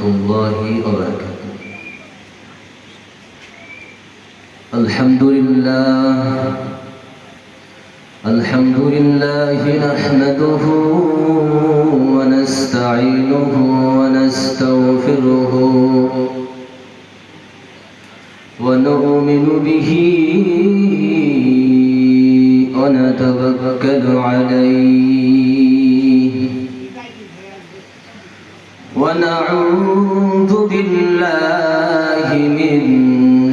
الله وبركاته. الحمد لله نحمده ونستعينه ونستغفره ونؤمن به ونتوكل عليه ونعوذ بالله من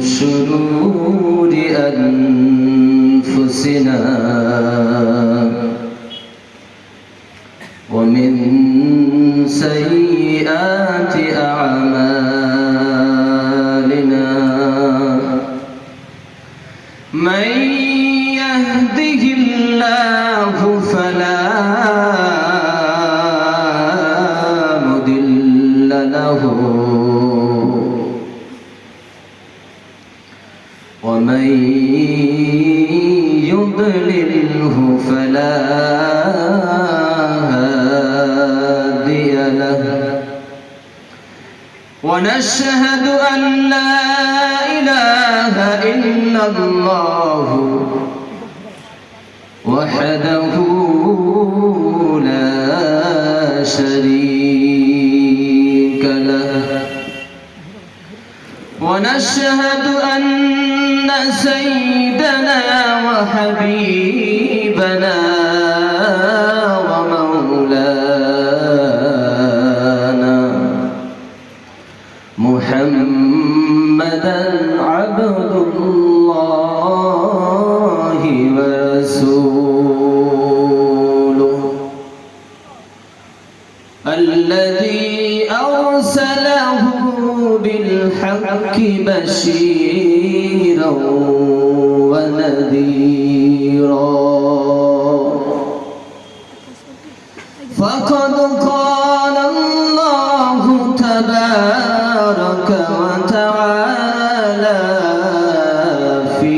شرور أنفسنا ومن سيئات أعمالنا من يهده الله فلا مضل له ومن يضلله فلا هادي له ونشهد أن لا إله إلا الله وحده لا شريك له ونشهد أن سيدنا وحبيبنا ومولانا محمدا عبد الله ورسوله الذي أرسله بالحق بشيرا ونذيرا فقد قال الله تبارك وتعالى في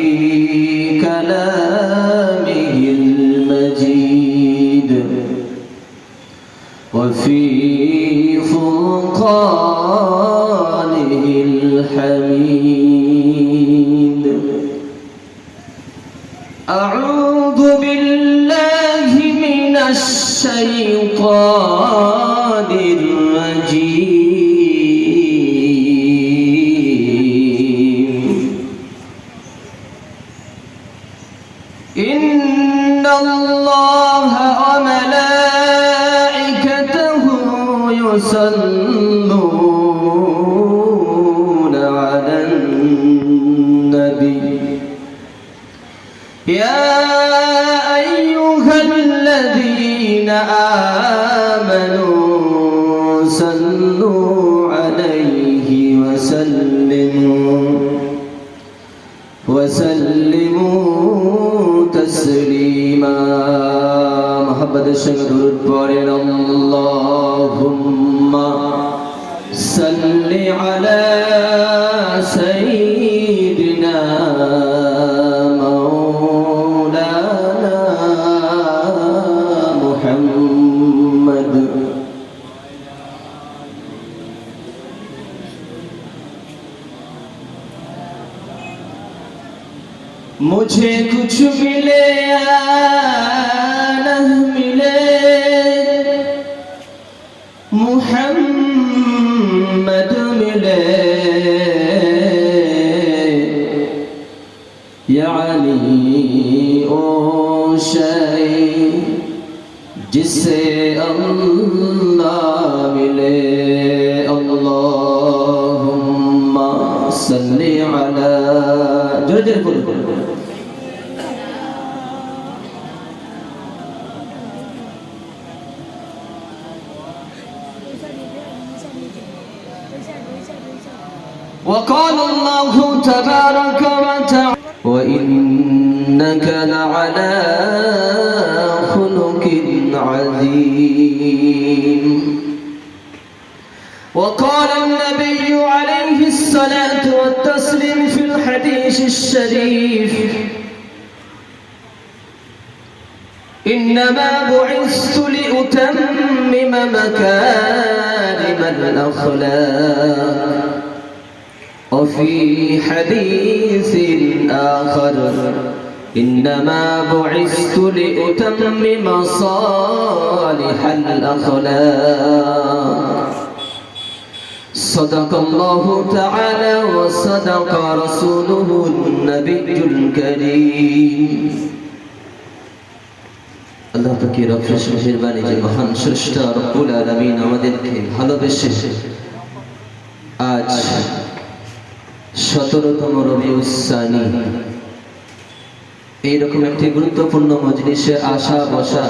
كلامه المجيد وفي فرقانه الحميد أعوذ بالله من الشيطان الرجيم إن الله وملائكته يصلون على النبي يا أيها الذين آمنوا صلوا عليه وسلموا تسليما محبت الشهد پڑھیں اللهم صل على سيدنا مولانا محمد मुझे कुछ मिले या न मिले मुहम्मद मिले यानी ओ शय जिससे अल्लाह मिले अल्लाहुम्मा सल्ली अला जोरे जोरे बोलो وقال الله تبارك وتعالى وإنك لعلى خلق عظيم وقال النبي عليه الصلاة والتسليم في الحديث الشريف إنما بعثت لأتمم مكارم الأخلاق وفي حديث آخر إنما بعثت لأتمم صالح الأخلاق صدق الله تعالى وصدق رسوله النبي الكريم আল্লাহ পাকের অশেষ মেহেরবানি যে মহান স্রষ্টা রব্বুল আলামিন আমাদেরকে ভালোবেসে আজ 17তম রবিউস সানি এইরকম একটি গুরুত্বপূর্ণ মজলিসে আসা বসা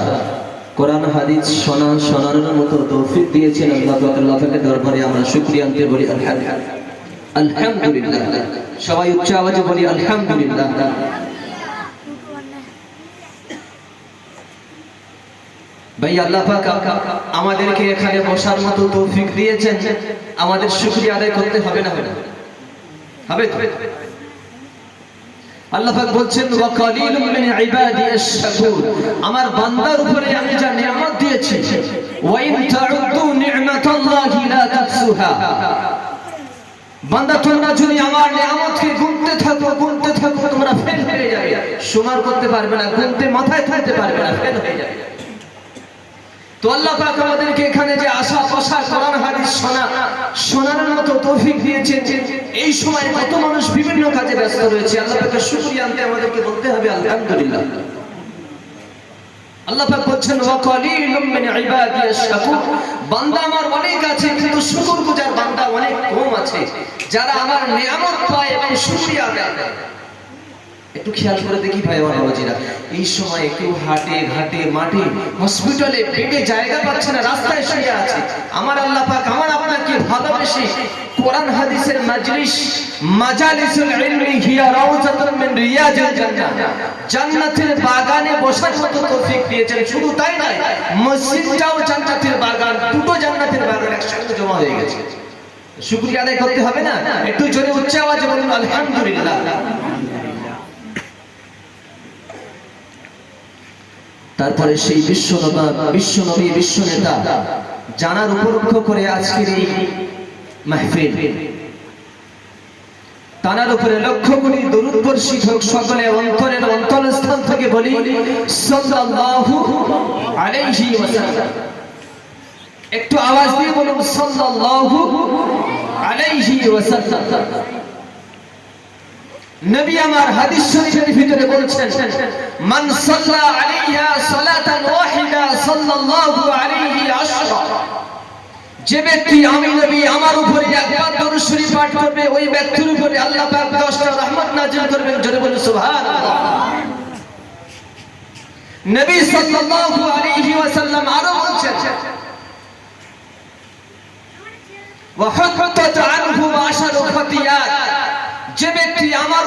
কোরআন হাদিস শোনার মতো তৌফিক দিয়েছেন আল্লাহ পাক। আল্লাহ পাকের দরবারে আমরা শুকরিয়া আনতে বলি আলহামদুলিল্লাহ। সবাই উচ্চ আওয়াজে বলি আলহামদুলিল্লাহ। ভাই আল্লাহ পাক আমাদেরকে এখানে বসার মতো তৌফিক দিয়েছেন, আমাদের শুকরিয়া আদায় করতে হবে না? হবে তো? আল্লাহ পাক বলছেন ওয়া কালিলুম মিন ইবাদিয়াশ শাকুর, আমার বান্দার উপরে আমি যা নিয়ামত দিয়েছি, ওয়া ইন তাউদ্দু নি'মাতাল্লাহি লা তুহসুহা, বান্দা তোমরা যদি আমার নিয়ামতকে গুনতে থাকো তোমরা ফেল হয়ে যাবে, শুমার করতে পারবে না, গুনতে মাথায় তুলতে পারবে না, ফেল হয়ে যাবে। তো আল্লাহ পাক আমাদেরকে এখানে যে আশা বসা কোরআন হাদিস শোনার মতো তৌফিক দিয়েছেন। এই সময় কত মানুষ বিভিন্ন কাজে ব্যস্ত রয়েছে, আল্লাহ পাকের শুকরিয়া আনতে আমাদেরকে বলতে হবে আলহামদুলিল্লাহ। আল্লাহ পাক বলছেন ওয়া কালিলুম মিন ইবাদিয়াশ শাকুর, বান্দা আমার অনেক আছে কিন্তু শুকরগুজার বান্দা অনেক কম আছে, যারা আমার নিয়ামত পায় এবং শুকরিয়া আদায় করে। একটু খেয়াল করে দেখি ভাই আমার বাবাজিরা, এই সময় কেউ হাটে ঘাটে মাঠে হসপিটালে বেডে জায়গা পাচ্ছে না, রাস্তায় শুয়ে আছে। আমার আল্লাহ পাক আমার আপনাকে ভালোবেসে কোরআন হাদিসের মাজলিস মাজালিসুল ইলমি হিয়া রাউযাতুন মিন রিয়াজিল জান্নাহ, জান্নাতের বাগানে বসার মতো তৌফিক দিয়েছেন। শুধু তাই নয়, মসজিদটাও জান্নাতের বাগান, দুটো জান্নাতের বাগান একসাথে জমা হয়ে গেছে। শুকরিয়া আদায় করতে হবে না? একটু জোরে উচ্চ আওয়াজে বলুন আলহামদুলিল্লাহ। তারপরে সেই বিশ্বনবী বিশ্বনেতা জানার উপলক্ষ করে আজকের এই মাহফিল, তার উপরে লক্ষ্য করি দরুদ বর্ষিত হোক সকলে অন্তরের অন্তরস্থান থেকে বলি সাল্লাল্লাহু আলাইহি ওয়াসাল্লাম। একটু আওয়াজ দিয়ে বলুন সাল্লাল্লাহু আলাইহি ওয়াসাল্লাম। নবী আমার হাদিস শরীফের ভিতরে বলেছেন মান সাল্লা আলাইহা সালাতান ওয়াহিদা সাল্লাল্লাহু আলাইহি আশরা, যে ব্যক্তি আমি নবী আমার উপরে একবার দরুদ শরীফ পাঠ করবে ওই ব্যক্তির উপরে আল্লাহ পাক 10টা রহমত নাযিল করবেন। জোরে বলুন সুবহানাল্লাহ। নবী সাল্লাল্লাহু আলাইহি ওয়াসাল্লাম আরো বলেছেন ওয়া হুত্তাত আনহু আশারু খাতিয়াত, যে ব্যক্তি আমার